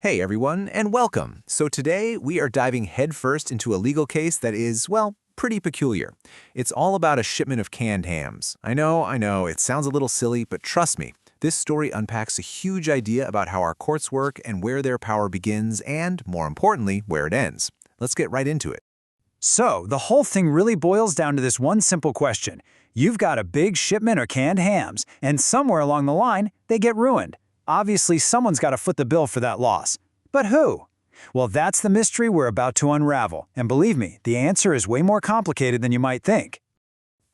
Hey everyone, and welcome. So today we are diving headfirst into a legal case that is, well, pretty peculiar. It's all about a shipment of canned hams. I know, it sounds a little silly, but trust me, this story unpacks a huge idea about how our courts work and where their power begins and, more importantly, where it ends. Let's get right into it. So, the whole thing really boils down to this one simple question. You've got a big shipment of canned hams, and somewhere along the line, they get ruined. Obviously, someone's got to foot the bill for that loss. But who? Well, that's the mystery we're about to unravel. And believe me, the answer is way more complicated than you might think.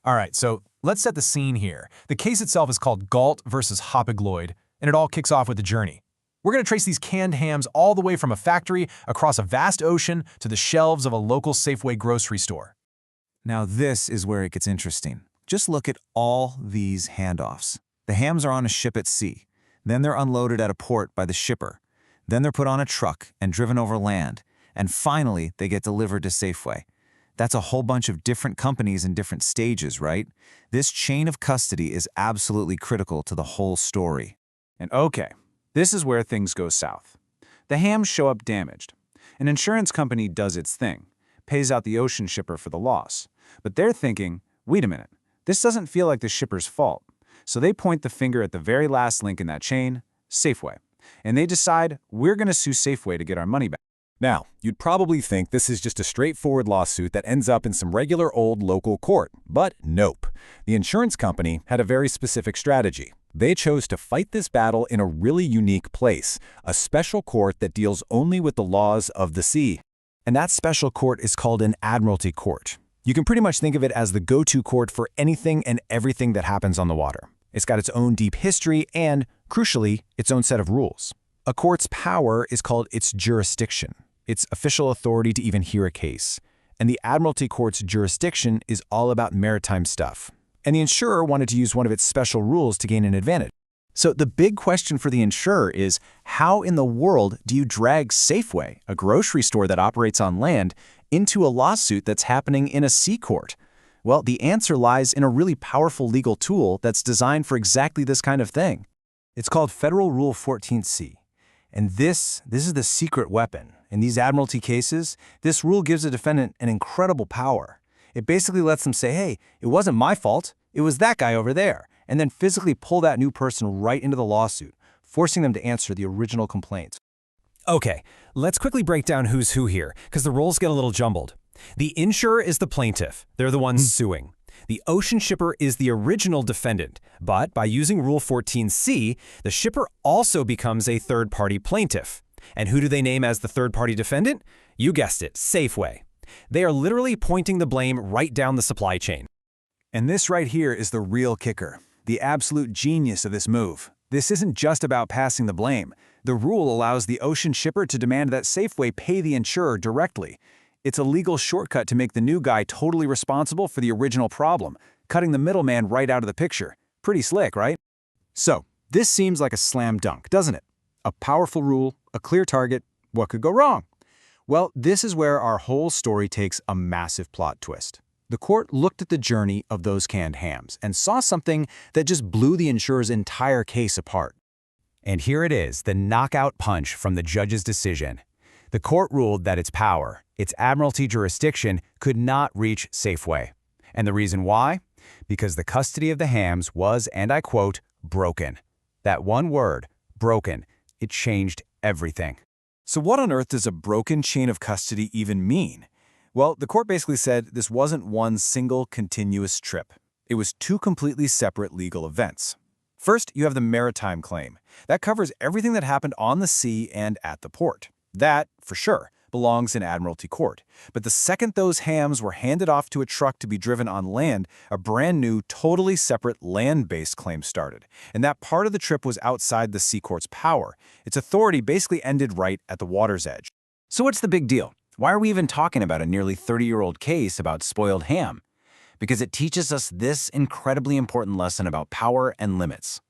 All right, so let's set the scene here. The case itself is called Galt versus Hapag-Lloyd, and it all kicks off with the journey. We're going to trace these canned hams all the way from a factory across a vast ocean to the shelves of a local Safeway grocery store. Now this is where it gets interesting. Just look at all these handoffs. The hams are on a ship at sea. Then they're unloaded at a port by the shipper. Then they're put on a truck and driven over land. And finally, they get delivered to Safeway. That's a whole bunch of different companies in different stages, right? This chain of custody is absolutely critical to the whole story. And okay, this is where things go south. The hams show up damaged. An insurance company does its thing, pays out the ocean shipper for the loss. But they're thinking, wait a minute, this doesn't feel like the shipper's fault. So they point the finger at the very last link in that chain, Safeway. And they decide, we're going to sue Safeway to get our money back. Now, you'd probably think this is just a straightforward lawsuit that ends up in some regular old local court. But nope. The insurance company had a very specific strategy. They chose to fight this battle in a really unique place, a special court that deals only with the laws of the sea. And that special court is called an admiralty court. You can pretty much think of it as the go-to court for anything and everything that happens on the water. It's got its own deep history and, crucially, its own set of rules. A court's power is called its jurisdiction, its official authority to even hear a case. And the admiralty court's jurisdiction is all about maritime stuff. And the insurer wanted to use one of its special rules to gain an advantage. So the big question for the insurer is, how in the world do you drag Safeway, a grocery store that operates on land, into a lawsuit that's happening in a sea court? Well, the answer lies in a really powerful legal tool that's designed for exactly this kind of thing. It's called Federal Rule 14c. And this is the secret weapon. In these admiralty cases, this rule gives a defendant an incredible power. It basically lets them say, hey, it wasn't my fault, it was that guy over there, and then physically pull that new person right into the lawsuit, forcing them to answer the original complaint. Okay, let's quickly break down who's who here, because the roles get a little jumbled. The insurer is the plaintiff. They're the ones suing. The ocean shipper is the original defendant, but by using Rule 14c, the shipper also becomes a third-party plaintiff. And who do they name as the third-party defendant? You guessed it, Safeway. They are literally pointing the blame right down the supply chain. And this right here is the real kicker, the absolute genius of this move. This isn't just about passing the blame. The rule allows the ocean shipper to demand that Safeway pay the insurer directly. It's a legal shortcut to make the new guy totally responsible for the original problem, cutting the middleman right out of the picture. Pretty slick, right? So, this seems like a slam dunk, doesn't it? A powerful rule, a clear target. What could go wrong? Well, this is where our whole story takes a massive plot twist. The court looked at the journey of those canned hams and saw something that just blew the insurer's entire case apart. And here it is, the knockout punch from the judge's decision. The court ruled that its power, its admiralty jurisdiction, could not reach Safeway. And the reason why? Because the custody of the hams was, and I quote, broken. That one word, broken, it changed everything. So what on earth does a broken chain of custody even mean? Well, the court basically said this wasn't one single continuous trip. It was two completely separate legal events. First, you have the Maritime claim. That covers everything that happened on the sea and at the port. That, for sure, belongs in Admiralty Court. But the second those hams were handed off to a truck to be driven on land, a brand new, totally separate land-based claim started. And that part of the trip was outside the Sea Court's power. Its authority basically ended right at the water's edge. So what's the big deal? Why are we even talking about a nearly 30-year-old case about spoiled ham? Because it teaches us this incredibly important lesson about power and limits.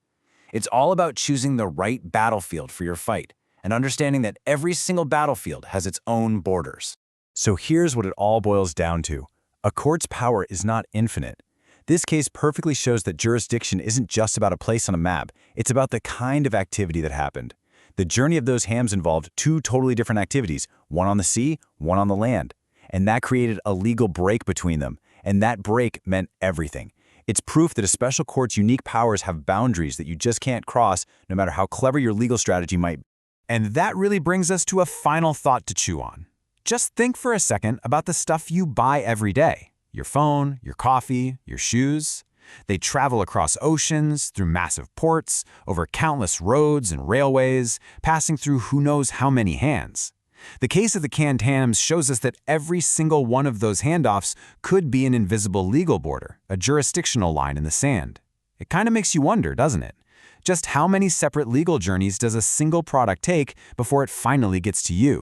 It's all about choosing the right battlefield for your fight, and understanding that every single battlefield has its own borders. So here's what it all boils down to. A court's power is not infinite. This case perfectly shows that jurisdiction isn't just about a place on a map. It's about the kind of activity that happened. The journey of those hams involved two totally different activities, one on the sea, one on the land. And that created a legal break between them, and that break meant everything. It's proof that a special court's unique powers have boundaries that you just can't cross, no matter how clever your legal strategy might be. And that really brings us to a final thought to chew on. Just think for a second about the stuff you buy every day. Your phone, your coffee, your shoes. They travel across oceans, through massive ports, over countless roads and railways, passing through who knows how many hands. The case of the canned hams shows us that every single one of those handoffs could be an invisible legal border, a jurisdictional line in the sand. It kind of makes you wonder, doesn't it? Just how many separate legal journeys does a single product take before it finally gets to you?